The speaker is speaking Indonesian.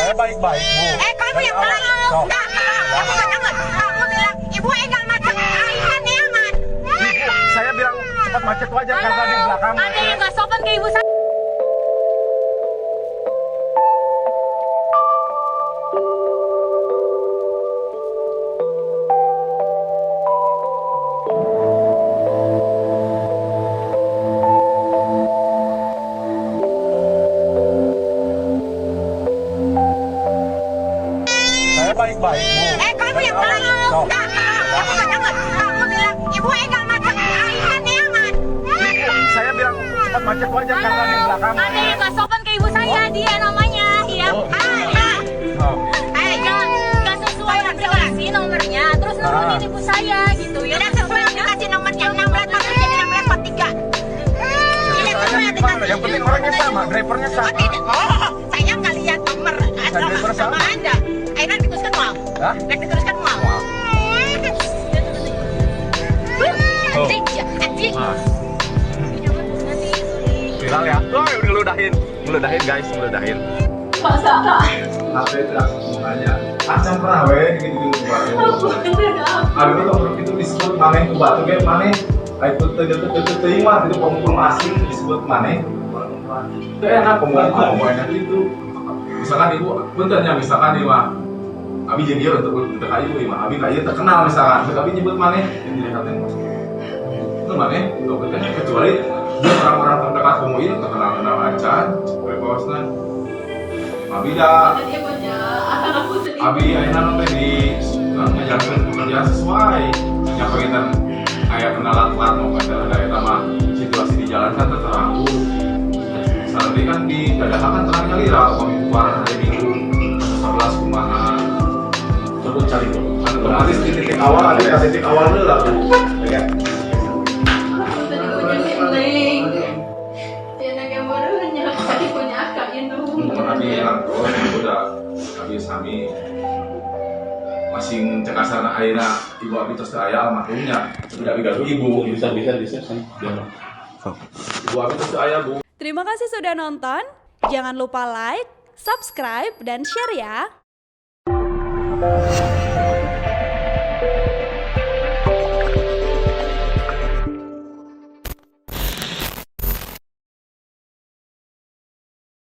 Saya baik-baik, Bu. Kamu yang baik. Enggak. Kamu jangan. Kamu bilang ibu enggak macet. Aihan nyaman. Saya bilang cepat macet wajar karena di belakang. Ada yang nggak sopan ke ibu saya. Saya baik-baik, Bu. Kamu yang baik. Enggak. Kamu jangan. Kamu bilang ibu enggak macet. Aihan nyaman. Saya bilang cepat macet wajar karena di belakang. Ada yang nggak sopan ke ibu saya, dia namanya. Ya. Oh. Nggak sesuai aplikasi nomornya, terus nurunin ibu saya gitu ya. Tidak sesuai aplikasi nomornya 16 jadi 1643. Tidak sesuai aplikasi. Yang penting orangnya sama, drivernya sama. Saya nggak lihat nomor driver sama sama. Anda. Nanti diteruskan mau. Hah? Nanti diteruskan mau. Anjing, anjing. Viral ya. Wah, udah ngeludahin guys, ngeludahin. HP tidak semuanya acam pernah gitu aduh itu disebut mana itu batu kayak mana itu terima itu konfirmasi disebut mana itu enak ngomongnya itu misalkan ibu bentarnya misalkan ibu abi jadi untuk kayu ibu abi kayu terkenal misalkan tapi nyebut mana ini dilihatin itu mana itu kecuali dia orang-orang terdekat kamu ini terkenal aja bawasnya abi dah abi ayeuna nanti di ngajarkeun pekerjaan sesuai yang pengen aya kenalan lat mau ada mah situasi di jalan kan teranggu nanti kan di dadakan kan terang ngalira kami bubaran hari Minggu 11 kumaha sebut cari otomatis di titik awal ada titik awal dulu lah ya abi yang udah abi sami masing cekasan ayeuna ibu abi terus aya almarhumnya sudah abi gaduh ibu bisa ibu abi terus aya bu. Terima kasih sudah nonton. Jangan lupa like, subscribe, dan share ya.